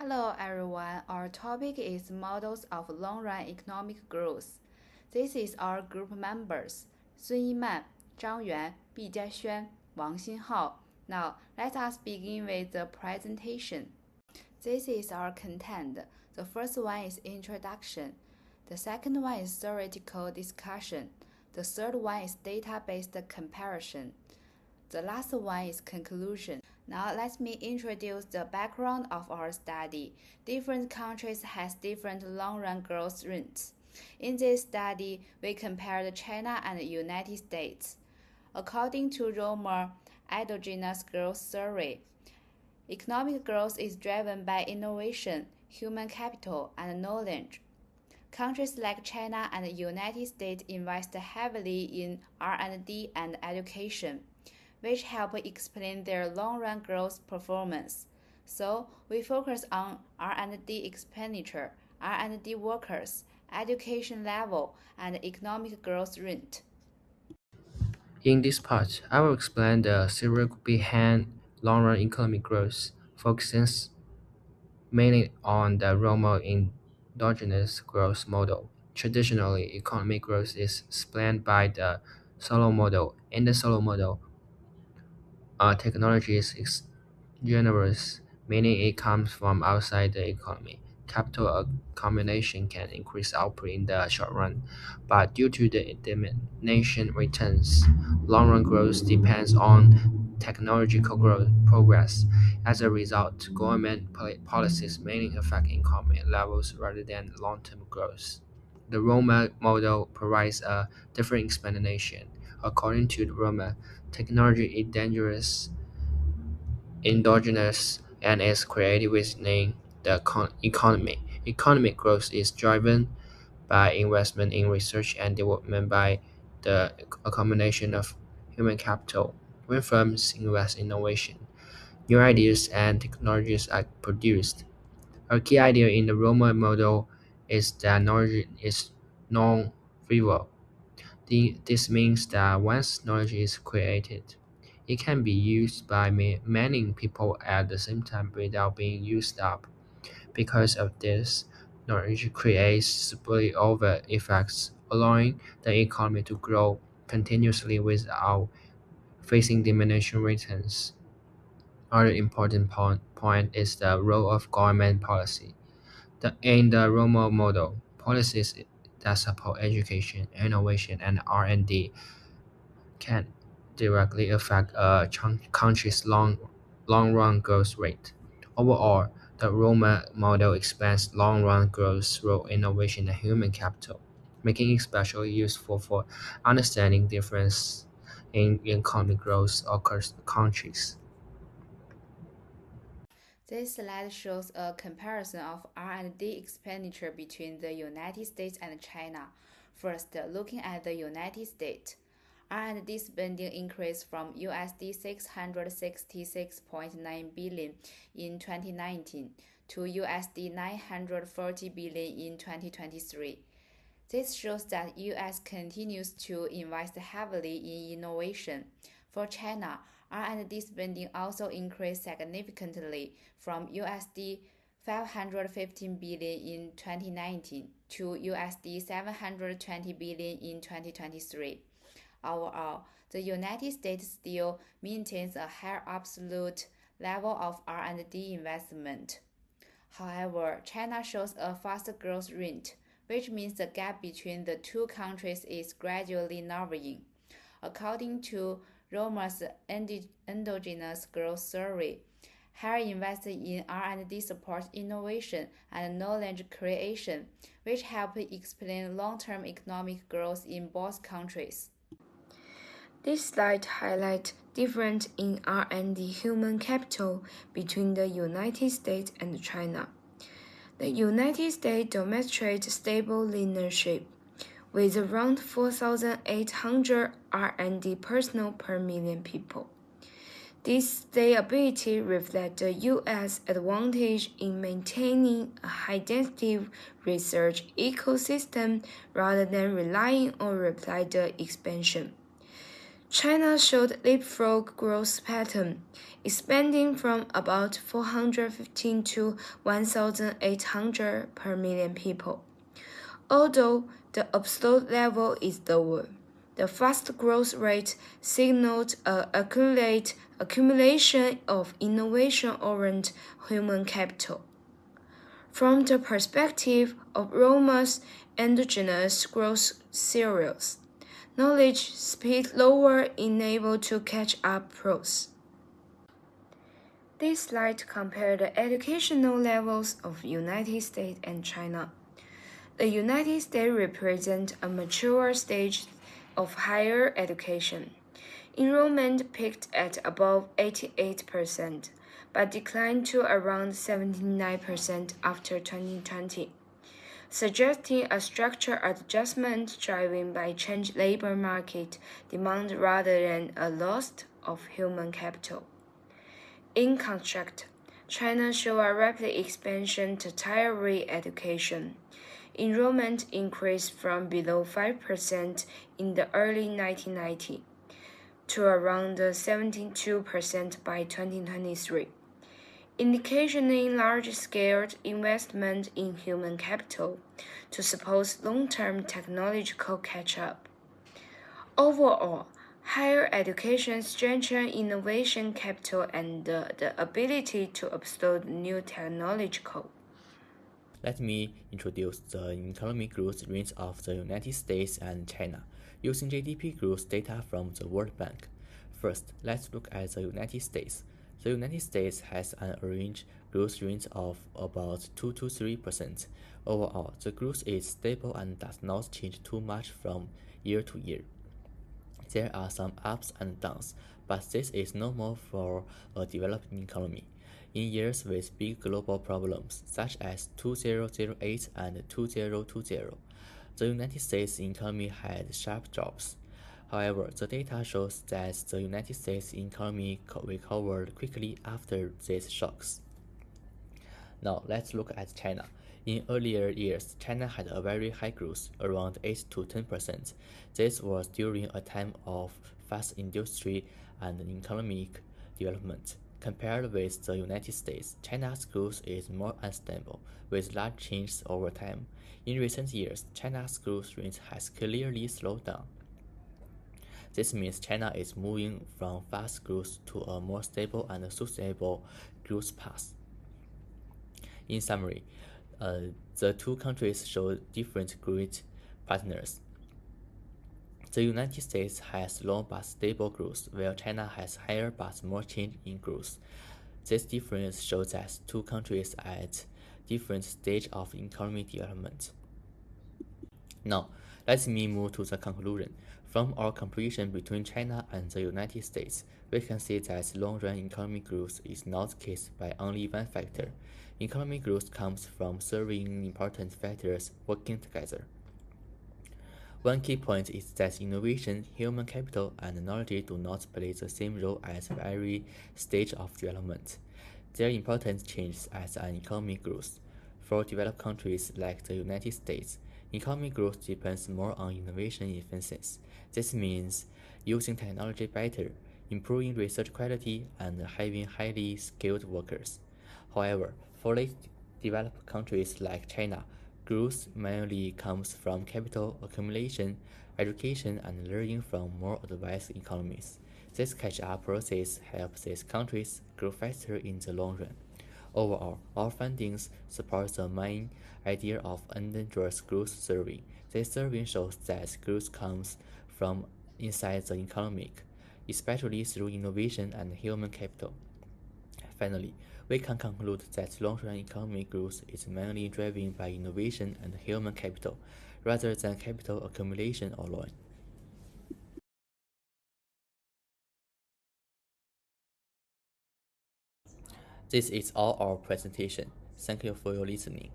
Hello everyone, our topic is Models of Long-Run Economic Growth. This is our group members, Sun Yiman, Zhang Yuan, Bi Jiaxuan, Wang Xinhao. Now, let us begin with the presentation. This is our content. The first one is introduction. The second one is theoretical discussion. The third one is data-based comparison. The last one is conclusion. Now let me introduce the background of our study. Different countries has different long-run growth rates. In this study, we compared China and the United States. According to Roma Endogenous Growth Survey, economic growth is driven by innovation, human capital, and knowledge. Countries like China and the United States invest heavily in R&D and education, which help explain their long-run growth performance. So we focus on R&D expenditure, R&D workers, education level, and economic growth rate. In this part, I will explain the theory behind long-run economic growth, focusing mainly on the Roma endogenous growth model. Traditionally, economic growth is explained by the solo model. In the solo model, technology is generous, meaning it comes from outside the economy. Capital accumulation can increase output in the short run, but due to the diminishing returns, long-run growth depends on technological progress. As a result, government policies mainly affect income levels rather than long-term growth. The Roma model provides a different explanation. According to the Roma, technology is dangerous endogenous and is created within the economy. Economic growth is driven by investment in research and development by the combination of human capital. When firms invest in innovation, new ideas and technologies are produced. A key idea in the Roma model is that knowledge is non-trivial. This means that once knowledge is created, it can be used by many people at the same time without being used up. Because of this, knowledge creates spillover effects, allowing the economy to grow continuously without facing diminishing returns. Another important point is the role of government policy. In the Roma model, policies that support education, innovation, and R&D can directly affect a country's long-run growth rate. Overall, the Roma model expands long-run growth through innovation and human capital, making it especially useful for understanding difference in economic growth across countries. This slide shows a comparison of R&D expenditure between the United States and China. First, looking at the United States, R&D spending increased from USD 666.9 billion in 2019 to USD 940 billion in 2023. This shows that US continues to invest heavily in innovation. For China, R&D spending also increased significantly from USD 515 billion in 2019 to USD 720 billion in 2023. Overall, the United States still maintains a higher absolute level of R&D investment. However, China shows a faster growth rate, which means the gap between the two countries is gradually narrowing. According to Roma's endogenous growth survey, higher investment in R&D supports innovation and knowledge creation, which help explain long-term economic growth in both countries. This slide highlights difference in R&D human capital between the United States and China. The United States demonstrates stable leadership, with around 4,800 R&D personnel per million people. This stability reflects the U.S. advantage in maintaining a high-density research ecosystem rather than relying on rapid expansion. China showed leapfrog growth pattern, expanding from about 415 to 1,800 per million people. Although the absolute level is lower, the fast growth rate signaled an accumulation of innovation-oriented human capital. From the perspective of Roma's endogenous growth theories, knowledge speed lower enabled to catch up pros. This slide compares the educational levels of United States and China. The United States represents a mature stage of higher education. Enrollment peaked at above 88%, but declined to around 79% after 2020, suggesting a structural adjustment driven by changed labor market demand rather than a loss of human capital. In contrast, China showed a rapid expansion to tertiary education. Enrollment increased from below 5% in the early 1990s to around 72% by 2023, indicating large-scale investment in human capital to support long-term technological catch-up. Overall, higher education strengthens innovation capital and the ability to absorb new technological. Let me introduce the economic growth rates of the United States and China, using GDP growth data from the World Bank. First, let's look at the United States. The United States has an average growth rate of about 2 to 3%. Overall, the growth is stable and does not change too much from year to year. There are some ups and downs, but this is normal for a developing economy. In years with big global problems, such as 2008 and 2020, the United States economy had sharp drops. However, the data shows that the United States economy recovered quickly after these shocks. Now, let's look at China. In earlier years, China had a very high growth, around 8 to 10%. This was during a time of fast industry and economic development. Compared with the United States, China's growth is more unstable, with large changes over time. In recent years, China's growth rate has clearly slowed down. This means China is moving from fast growth to a more stable and sustainable growth path. In summary, the two countries show different growth patterns. The United States has low but stable growth, while China has higher but more change in growth. This difference shows that two countries are at different stages of economic development. Now, let me move to the conclusion. From our comparison between China and the United States, we can see that long-run economic growth is not the case by only one factor. Economic growth comes from several important factors working together. One key point is that innovation, human capital, and knowledge do not play the same role at every stage of development. Their importance changes as an economic growth. For developed countries like the United States, economic growth depends more on innovation efficiency. This means using technology better, improving research quality, and having highly skilled workers. However, for late developed countries like China, growth mainly comes from capital accumulation, education, and learning from more advanced economies. This catch-up process helps these countries grow faster in the long run. Overall, our findings support the main idea of endangered growth theory. This theory shows that growth comes from inside the economy, especially through innovation and human capital. Finally, we can conclude that long-run economic growth is mainly driven by innovation and human capital, rather than capital accumulation alone. This is all our presentation. Thank you for your listening.